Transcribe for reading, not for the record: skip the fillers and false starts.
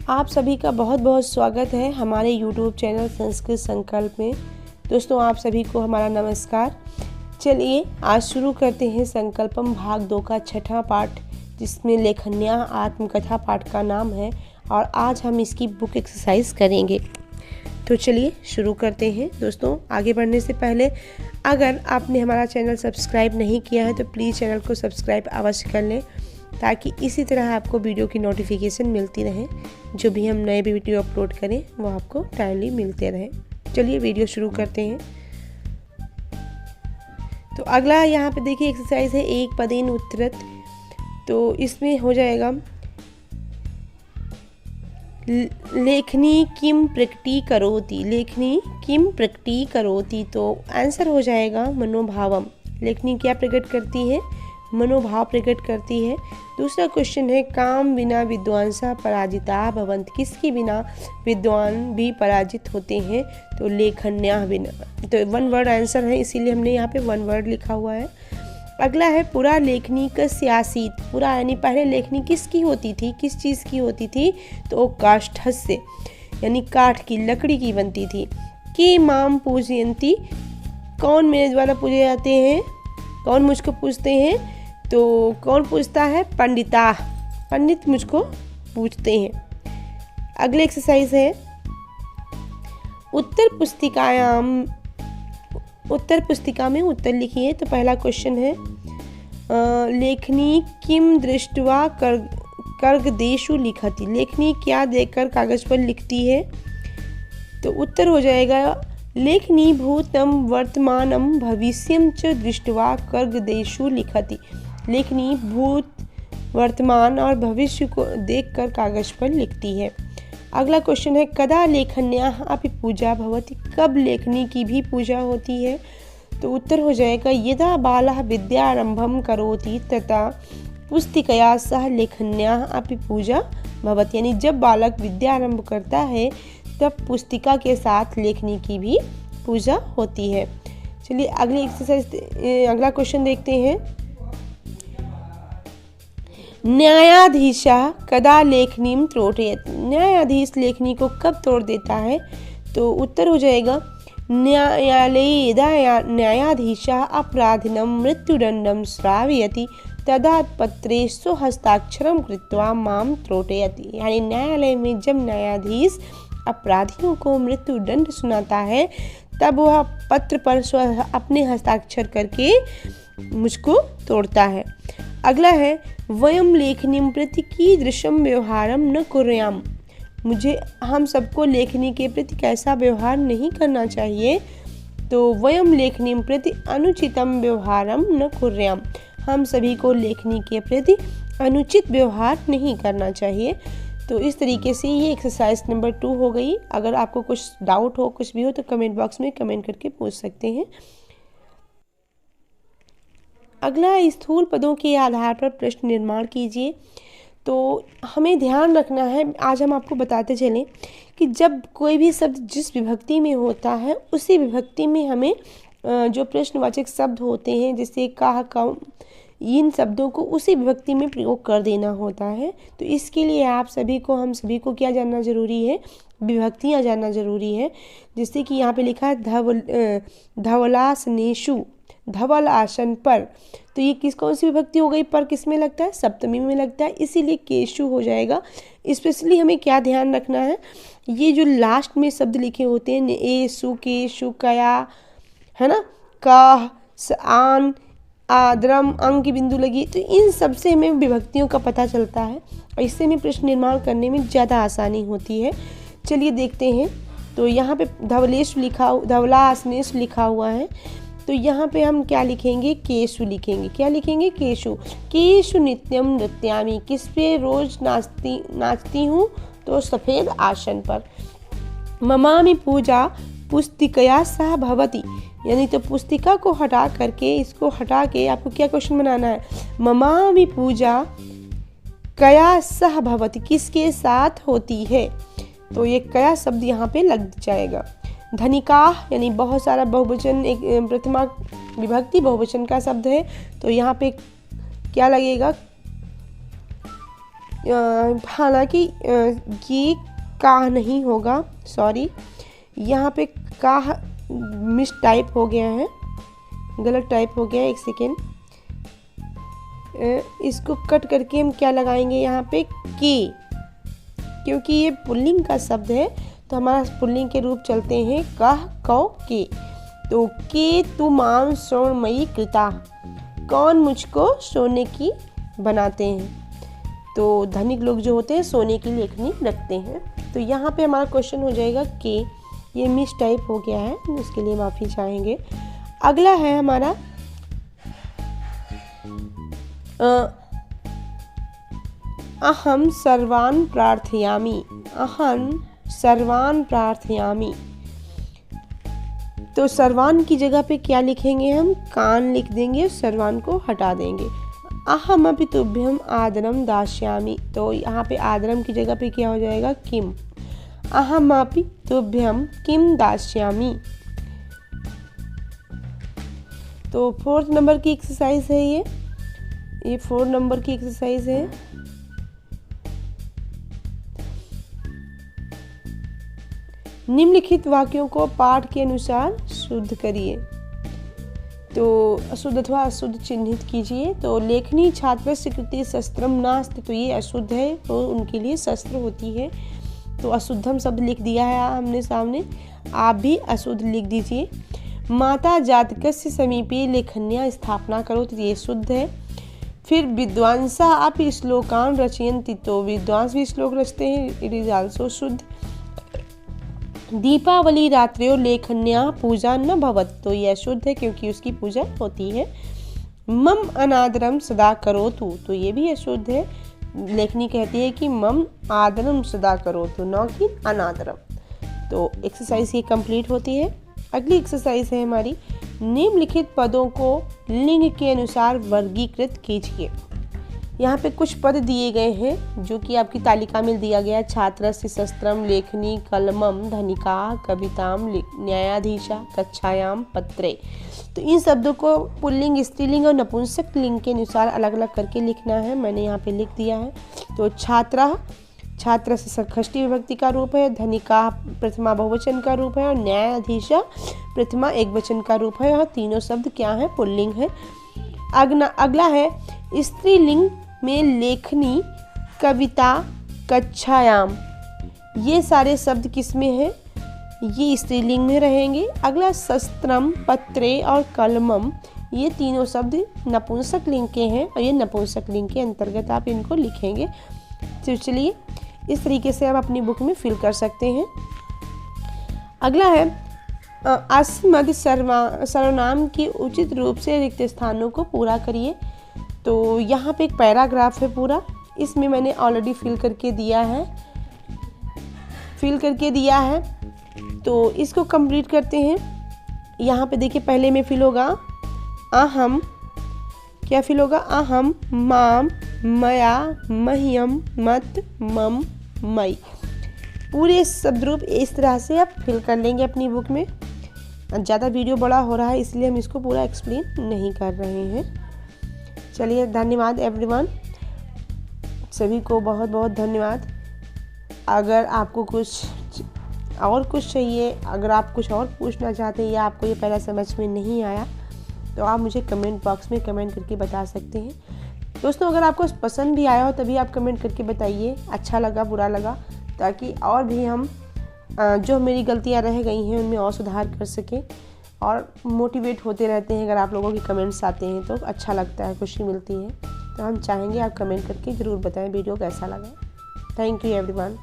आप सभी का बहुत बहुत स्वागत है हमारे YouTube चैनल संस्कृत संकल्प में। दोस्तों, आप सभी को हमारा नमस्कार। चलिए आज शुरू करते हैं संकल्पम भाग 2 का छठा पाठ, जिसमें लेखन्या आत्मकथा पाठ का नाम है और आज हम इसकी बुक एक्सरसाइज करेंगे। तो चलिए शुरू करते हैं। दोस्तों, आगे बढ़ने से पहले अगर आपने हमारा चैनल सब्सक्राइब नहीं किया है तो प्लीज़ चैनल को सब्सक्राइब अवश्य कर लें, ताकि इसी तरह आपको वीडियो की नोटिफिकेशन मिलती रहे। जो भी हम नए वीडियो अपलोड करें वो आपको टाइमली मिलते रहे। चलिए वीडियो शुरू करते हैं। तो अगला यहाँ पे देखिए एक्सरसाइज है एक पदेन उत्तरत। तो इसमें हो जाएगा लेखनी किम प्रकटीकरोति। लेखनी किम प्रकटीकरोति, तो आंसर हो जाएगा मनोभावम। लेखनी क्या प्रकट करती है? मनोभाव प्रकट करती है। दूसरा क्वेश्चन है काम बिना विद्वांसा पराजिता भवंत। किसके बिना विद्वान भी पराजित होते हैं? तो लेखन्या बिना। तो वन वर्ड आंसर है, इसीलिए हमने यहाँ पे वन वर्ड लिखा हुआ है। अगला है पुरा लेखनी कस्य आसीत्। पुरा यानी पहले लेखनी किसकी होती थी, किस चीज़ की होती थी? तो काष्ठस्य यानी काठ की, लकड़ी की बनती थी। कि माम पूजयंती, कौन मेरे द्वारा पूजे जाते हैं? कौन मुझको पूछते हैं? तो कौन पूछता है? पंडिता, पंडित मुझको पूछते हैं। अगले एक्सरसाइज है उत्तर पुस्तिका में उत्तर लिखिए। तो पहला क्वेश्चन है लेखनी किम दृष्ट्वा कर्गदेशु लिखति। लेखनी क्या देखकर कागज पर लिखती है? तो उत्तर हो जाएगा लेखनी भूतम वर्तमानम भविष्यम च दृष्ट्वा कर्गदेशु लिखति। लेखनी भूत, वर्तमान और भविष्य को देखकर कागज पर लिखती है। अगला क्वेश्चन है कदा लेखन्याः अपि पूजा भवति। कब लेखनी की भी पूजा होती है? तो उत्तर हो जाएगा यदा बालः विद्यारंभम करोति तथा पुस्तिकया सह लेखन्याः अपि पूजा भवति। यानी जब बालक विद्यारंभ करता है तब पुस्तिका के साथ लेखनी की भी पूजा होती है। चलिए अगली एक्सरसाइज, अगला क्वेश्चन देखते हैं। न्यायाधीशा कदा लेखनीम त्रोटयत। न्यायाधीश लेखनी को कब तोड़ देता है? तो उत्तर हो जाएगा न्यायालये यदा न्यायाधीशा अपराधिनं मृत्युदंडं श्रावयति तदा पत्रे स्वहस्ताक्षरं कृत्वा माम त्रोटयति। यानी न्यायालय में जब न्यायाधीश अपराधियों को मृत्यु दंड सुनाता है तब वह पत्र पर अपने हस्ताक्षर करके मुझको तोड़ता है। अगला है वयम लेखनीम प्रति कीदृशं व्यवहारम न कुर्याम। हम सबको लेखनी के प्रति कैसा व्यवहार नहीं करना चाहिए? तो वयम लेखनीम प्रति अनुचितम व्यवहारम न कुर्याम। हम सभी को लेखनी के प्रति अनुचित व्यवहार नहीं करना चाहिए। तो इस तरीके से ये एक्सरसाइज नंबर 2 हो गई। अगर आपको कुछ डाउट हो, कुछ भी हो, तो कमेंट बॉक्स में कमेंट करके पूछ सकते हैं। अगला स्थूल पदों के आधार पर प्रश्न निर्माण कीजिए। तो हमें ध्यान रखना है, आज हम आपको बताते चलें कि जब कोई भी शब्द जिस विभक्ति में होता है उसी विभक्ति में हमें जो प्रश्नवाचक शब्द होते हैं, जैसे कहा, कम, इन शब्दों को उसी विभक्ति में प्रयोग कर देना होता है। तो इसके लिए हम सभी को क्या जानना जरूरी है? विभक्तियाँ जानना जरूरी है। जैसे कि यहाँ पे लिखा है धवलासनेषु, धवल आसन पर। तो ये कौन सी विभक्ति हो गई? पर किस में लगता है? सप्तमी में लगता है, इसीलिए केशु हो जाएगा। स्पेशली हमें क्या ध्यान रखना है, ये जो लास्ट में शब्द लिखे होते हैं ए सु के सु कया, है ना, का, आन, आद्रम, अंग की बिंदु लगी, तो इन सब से हमें विभक्तियों का पता चलता है और इससे हमें प्रश्न निर्माण करने में ज़्यादा आसानी होती है। चलिए देखते हैं। तो यहाँ पे धवलासनेषु लिखा हुआ है, तो यहाँ पे हम क्या लिखेंगे? केशु लिखेंगे। क्या लिखेंगे? केशु। केशु नित्यम नृत्यामि। किस पे रोज नाचती हूँ? तो सफ़ेद आसन पर। ममामि पूजा पुस्तिकया सह भवति। यानी तो पुस्तिका को हटा करके, इसको हटा के आपको क्या क्वेश्चन बनाना है? ममामि पूजा कया सह भवति, किसके साथ होती है? तो ये कया शब्द यहाँ पे लग जाएगा। धनिका यानी बहुत सारा बहुवचन, एक प्रथमा विभक्ति बहुवचन का शब्द है, तो यहाँ पे क्या लगेगा? हालांकि ये काह नहीं होगा, सॉरी, यहाँ पे काह मिस टाइप हो गया है, गलत टाइप हो गया है। एक सेकेंड, इसको कट करके हम क्या लगाएंगे यहाँ पे, के, क्योंकि ये पुल्लिंग का शब्द है तो हमारा पुल्लिंग के रूप चलते हैं कह, कौ, के। तो के तु माम श्रवणमयी कृता, कौन मुझको सोने की बनाते हैं। तो धनिक लोग जो होते हैं सोने की लेखनी रखते हैं। तो यहाँ पे हमारा क्वेश्चन हो जाएगा के, ये मिस टाइप हो गया है, उसके लिए माफ़ी चाहेंगे। अगला है हमारा अहम सर्वान प्रार्थयामि, अहम सर्वान प्रार्थयामि। तो सर्वान की जगह पे क्या लिखेंगे हम, कान लिख देंगे, सर्वान को हटा देंगे। अहम अपि तुभ्यम आदरम दास्यामि, तो यहाँ पे आदरम की जगह पे क्या हो जाएगा, किम, अहम अपि तुभ्यम किम दास्यामि। तो 4 नंबर की एक्सरसाइज है ये 4 नंबर की एक्सरसाइज है। निम्नलिखित वाक्यों को पाठ के अनुसार शुद्ध करिए। तो अशुद्ध अथवा अशुद्ध चिन्हित कीजिए। तो लेखनी छात्रस्य कृते शस्त्रम नास्ति, तो ये अशुद्ध है, तो उनके लिए शस्त्र होती है। तो अशुद्धम शब्द लिख दिया है हमने सामने, आप भी अशुद्ध लिख दीजिए। माता जातकस्य समीपे लेखन्या स्थापना करो, तो ये शुद्ध है। फिर विद्वांसा आप श्लोकान रचयन्ति, तो विद्वांस भी श्लोक रचते हैं, इट इज आल्सो शुद्ध। दीपावली रात्रियों लेखन्या पूजा न भवत, तो यह शुद्ध है क्योंकि उसकी पूजा होती है। मम अनादरम सदा करोतु, तो ये भी अशुद्ध है, लेखनी कहती है कि मम आदरम सदा करोतु, न कि अनादरम। तो एक्सरसाइज ये कंप्लीट होती है। अगली एक्सरसाइज है हमारी, निम्नलिखित पदों को लिंग के अनुसार वर्गीकृत कीजिए। यहाँ पे कुछ पद दिए गए हैं जो कि आपकी तालिका में दिया गया, छात्रस्य शस्त्रम, लेखनी, कलमम, धनिका, कविताम, न्यायाधीशा, कक्षायाम, पत्रे। तो इन शब्दों को पुल्लिंग, स्त्रीलिंग और नपुंसक लिंग के अनुसार अलग अलग करके लिखना है, मैंने यहाँ पे लिख दिया है। तो छात्रा, छात्र से षष्ठी विभक्ति का रूप है, धनिका प्रथमा बहुवचन का रूप है और न्यायाधीशा प्रथमा एकवचन का रूप है। और तीनों शब्द क्या है, पुल्लिंग है। अगला है स्त्रीलिंग में लेखनी, कविता, कक्षायाम, ये सारे शब्द किस में है, ये स्त्रीलिंग में रहेंगे। अगला शस्त्रम, पत्रे और कलमम, ये तीनों शब्द नपुंसक लिंग के हैं और ये नपुंसक लिंग के अंतर्गत आप इनको लिखेंगे। तो चलिए इस तरीके से आप अपनी बुक में फिल कर सकते हैं। अगला है अस्मद सर्वनाम के उचित रूप से रिक्त स्थानों को पूरा करिए। तो यहाँ पे एक पैराग्राफ है पूरा, इसमें मैंने ऑलरेडी फिल करके दिया है, तो इसको कंप्लीट करते हैं। यहाँ पे देखिए पहले में फिल होगा अहम, क्या फिल होगा, अहम, माम, मया, मह्यम, मत, मम, मई। पूरे शब्द रूप इस तरह से आप फिल कर लेंगे अपनी बुक में। ज़्यादा वीडियो बड़ा हो रहा है इसलिए हम इसको पूरा एक्सप्लेन नहीं कर रहे हैं। चलिए, धन्यवाद एवरीवन, सभी को बहुत बहुत धन्यवाद। अगर आपको कुछ चाहिए, अगर आप कुछ और पूछना चाहते हैं या आपको ये पहला समझ में नहीं आया तो आप मुझे कमेंट बॉक्स में कमेंट करके बता सकते हैं। दोस्तों, अगर आपको पसंद भी आया हो तभी आप कमेंट करके बताइए, अच्छा लगा, बुरा लगा, ताकि और भी हम जो मेरी गलतियां रह गई हैं उनमें और सुधार कर सकें और मोटिवेट होते रहते हैं। अगर आप लोगों के कमेंट्स आते हैं तो अच्छा लगता है, खुशी मिलती है। तो हम चाहेंगे आप कमेंट करके ज़रूर बताएं वीडियो कैसा लगा। Thank you everyone.